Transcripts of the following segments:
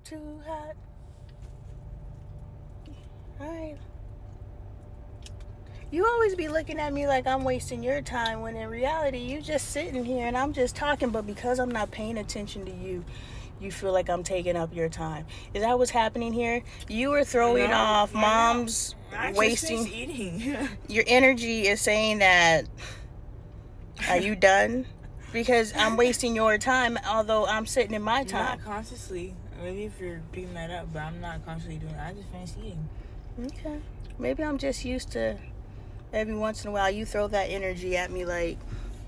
too hot. Alright. You always be looking at me like I'm wasting your time, when in reality you just sitting here and I'm just talking, but because I'm not paying attention to you, you feel like I'm taking up your time. Is that what's happening here? You are throwing off mom's wasting eating. Your energy is saying that, are you done? Because I'm wasting your time, although I'm sitting in my time. Not consciously. Maybe if you're picking that up, but I'm not consciously doing it. I just finished eating. Okay. Maybe I'm just used to every once in a while you throw that energy at me, like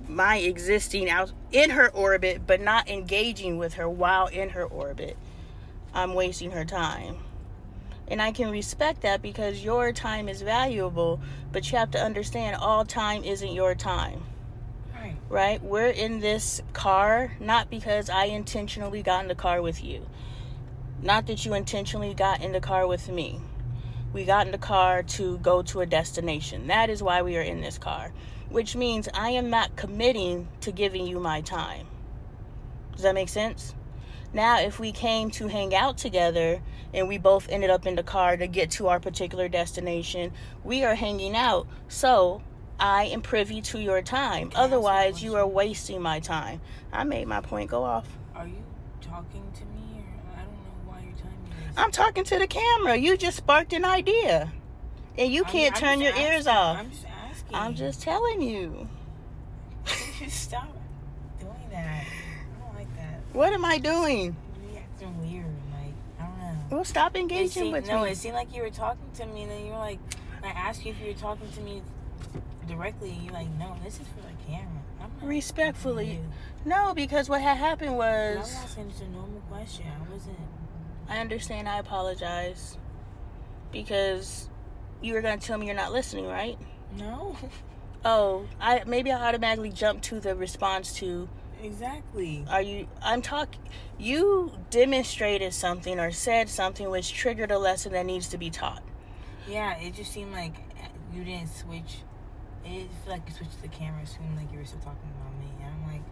my existing out in her orbit, but not engaging with her while in her orbit. I'm wasting her time. And I can respect that because your time is valuable, but you have to understand all time isn't your time. Right? We're in this car not because I intentionally got in the car with you. Not that you intentionally got in the car with me. We got in the car to go to a destination. That is why we are in this car. Which means I am not committing to giving you my time. Does that make sense? Now, if we came to hang out together and we both ended up in the car to get to our particular destination, we are hanging out. So I am privy to your time. Otherwise, you are wasting my time. I made my point. Go off. Are you talking to me? Or I don't know why you're telling me this. I'm talking to the camera. You just sparked an idea. And you can't turn your ears off. I'm just asking. I'm just telling you. Stop doing that. I don't like that. What am I doing? You're acting weird. Like, I don't know. Well, stop engaging with me. No, it seemed like you were talking to me, and then you were like, I asked you if you were talking to me directly, and you're like, no, this is for the camera. I'm not respectfully. No, because what had happened was... I'm not saying it's a normal question. I wasn't... I understand. I apologize. Because you were going to tell me you're not listening, right? No. Oh, maybe I automatically jumped to the response to... Exactly. You demonstrated something or said something which triggered a lesson that needs to be taught. Yeah, it just seemed like you didn't switch. It felt like you switched to the camera. It seemed like you were still talking about me. And I'm like,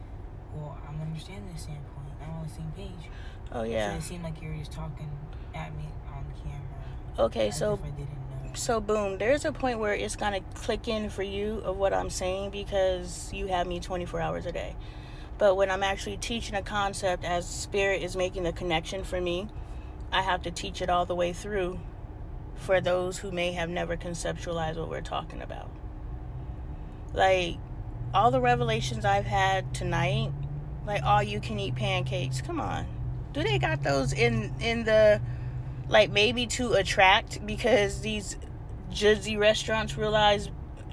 well, I'm understanding this standpoint. I'm on the same page. Oh, yeah. So it seemed like you were just talking at me on the camera. Okay, so... If I didn't know. So, boom, there's a point where it's going to click in for you of what I'm saying because you have me 24 hours a day. But when I'm actually teaching a concept, as Spirit is making the connection for me, I have to teach it all the way through for those who may have never conceptualized what we're talking about. Like, all the revelations I've had tonight, like all you can eat pancakes, come on. Do they got those in the, like, maybe to attract, because these judgy restaurants realize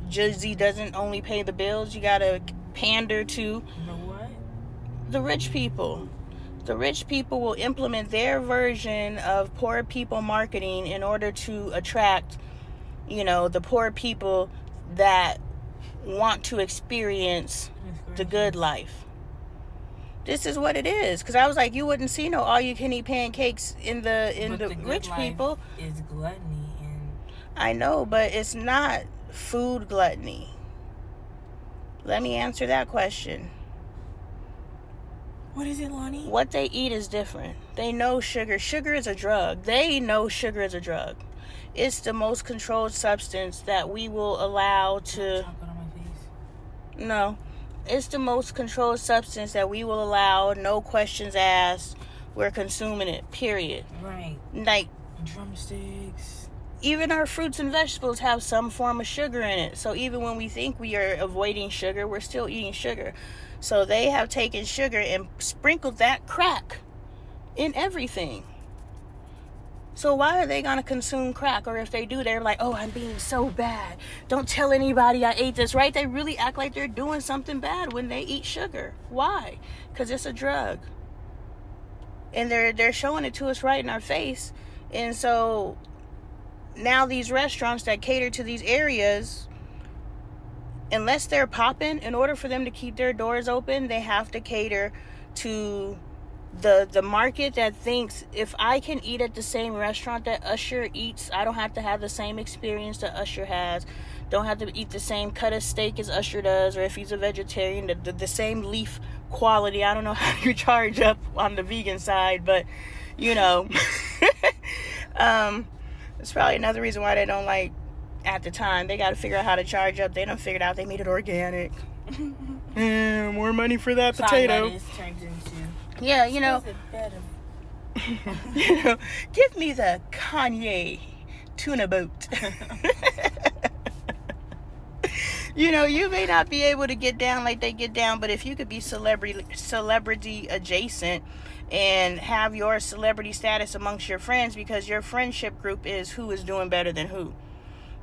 judgy doesn't only pay the bills, you gotta pander to The what? The rich people. The rich people will implement their version of poor people marketing in order to attract, the poor people that want to experience the good life. This is what it is. Because I was like, you wouldn't see no all-you-can-eat pancakes in the rich people. Is gluttony, and I know, but it's not food gluttony. Let me answer that question. What is it, Lonnie? What they eat is different. They know sugar. Sugar is a drug. They know sugar is a drug. It's the most controlled substance that we will allow to... Chocolate on my face? No. It's the most controlled substance that we will allow, no questions asked. We're consuming it, period. Right. Like... drumsticks. Even our fruits and vegetables have some form of sugar in it. So even when we think we are avoiding sugar, we're still eating sugar. So they have taken sugar and sprinkled that crack in everything. So why are they going to consume crack? Or if they do, they're like, oh, I'm being so bad. Don't tell anybody I ate this, right? They really act like they're doing something bad when they eat sugar. Why? Because it's a drug. And they're showing it to us right in our face. And so now these restaurants that cater to these areas, unless they're popping, in order for them to keep their doors open, they have to cater to the market that thinks, if I can eat at the same restaurant that Usher eats, I don't have to have the same experience that Usher has. Don't have to eat the same cut of steak as Usher does, or if he's a vegetarian, the same leaf quality. I don't know how you charge up on the vegan side, but You know. It's probably another reason why they don't like, at the time, they got to figure out how to charge up. They done figured out they made it organic. More money for that potato. Turns into, yeah, you know. You know, give me the Kanye tuna boat. You know, you may not be able to get down like they get down, but if you could be celebrity adjacent and have your celebrity status amongst your friends, because your friendship group is who is doing better than who.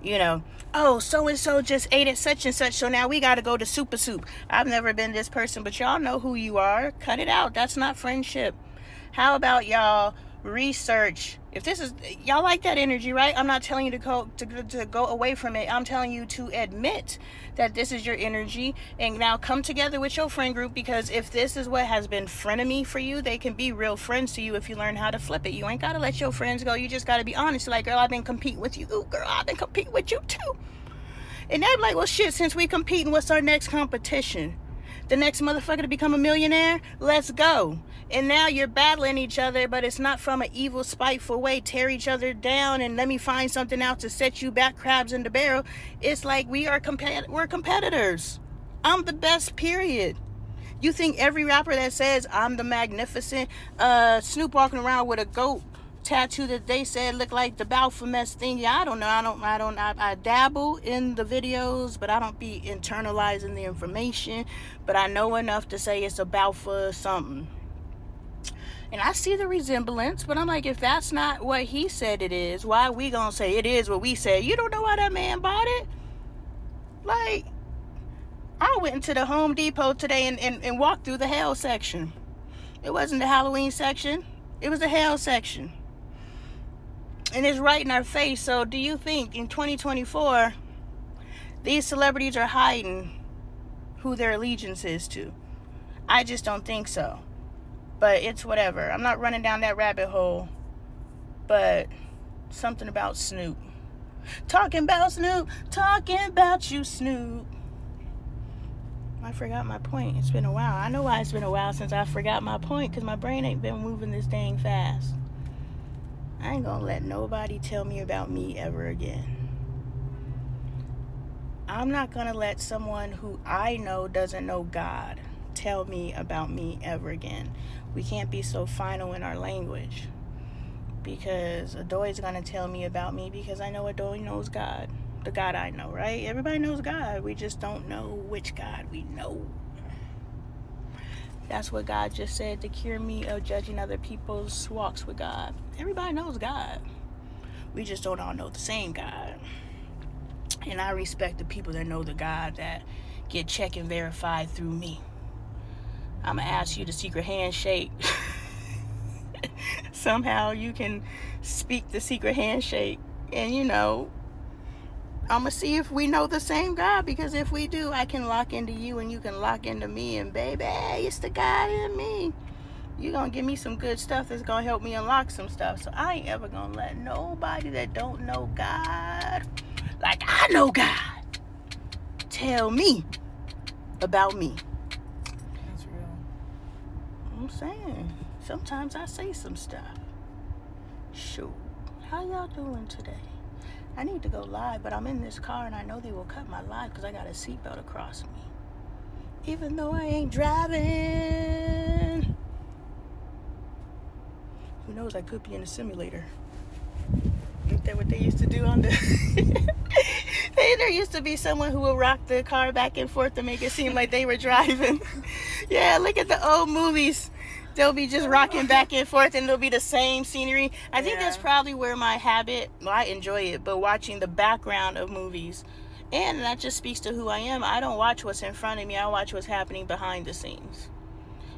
You know, oh, so-and-so just ate at such and such, so now we got to go to Super Soup. I've never been this person, but y'all know who you are. Cut it out. That's not friendship. How about y'all research? If this is, y'all like that energy, right? I'm not telling you to go away from it. I'm telling you to admit that this is your energy, and now come together with your friend group, because if this is what has been frenemy for you, they can be real friends to you if you learn how to flip it. You ain't got to let your friends go. You just got to be honest. Like, girl, I've been competing with you. Ooh, girl, I've been competing with you too. And they're like, well, shit, since we competing, what's our next competition? The next motherfucker to become a millionaire? Let's go. And now you're battling each other, but it's not from an evil, spiteful way. Tear each other down and let me find something out to set you back, crabs in the barrel. It's like we're competitors. I'm the best, period. You think every rapper that says I'm the magnificent, Snoop walking around with a goat tattoo that they said looked like the Baphomet thing? Yeah, I don't know. I dabble in the videos, but I don't be internalizing the information. But I know enough to say it's about for something. And I see the resemblance, but I'm like, if that's not what he said it is, why are we gonna say it is what we said? You don't know why that man bought it? Like, I went into the Home Depot today and walked through the hell section. It wasn't the Halloween section. It was the hell section. And it's right in our face. So do you think in 2024, these celebrities are hiding who their allegiance is to? I just don't think so. But it's whatever. I'm not running down that rabbit hole. But something about Snoop. Talking about Snoop. Talking about you, Snoop. I forgot my point. It's been a while. I know why it's been a while since I forgot my point, because my brain ain't been moving this dang fast. I ain't gonna let nobody tell me about me ever again. I'm not gonna let someone who I know doesn't know God tell me about me ever again. We can't be so final in our language, because Adoy's gonna tell me about me because I know Adoy knows God. The God I know, right? Everybody knows God. We just don't know which God we know. That's what God just said to cure me of judging other people's walks with God. Everybody knows God. We just don't all know the same God. And I respect the people that know the God that get check and verified through me. I'm going to ask you the secret handshake. Somehow you can speak the secret handshake. And, you know, I'm going to see if we know the same God. Because if we do, I can lock into you and you can lock into me. And baby, it's the God in me. You're going to give me some good stuff that's going to help me unlock some stuff. So I ain't ever going to let nobody that don't know God, like I know God, tell me about me. That's real. I'm saying, sometimes I say some stuff. Shoot, how y'all doing today? I need to go live, but I'm in this car and I know they will cut my live because I got a seatbelt across me. Even though I ain't driving. Who knows, I could be in a simulator. Ain't that what they used to do on the... There used to be someone who would rock the car back and forth to make it seem like they were driving. Yeah, look at the old movies. They'll be just rocking back and forth and it'll be the same scenery. I think that's probably where my habit, well, I enjoy it, but watching the background of movies. And that just speaks to who I am. I don't watch what's in front of me. I watch what's happening behind the scenes.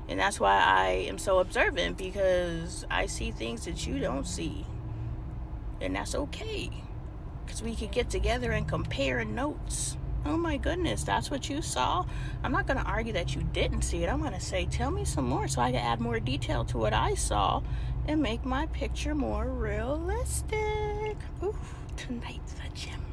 And that's why I am so observant, because I see things that you don't see. And that's okay. Because we could get together and compare notes. Oh my goodness, that's what you saw? I'm not going to argue that you didn't see it. I'm going to say, tell me some more so I can add more detail to what I saw and make my picture more realistic. Ooh, tonight's the gym.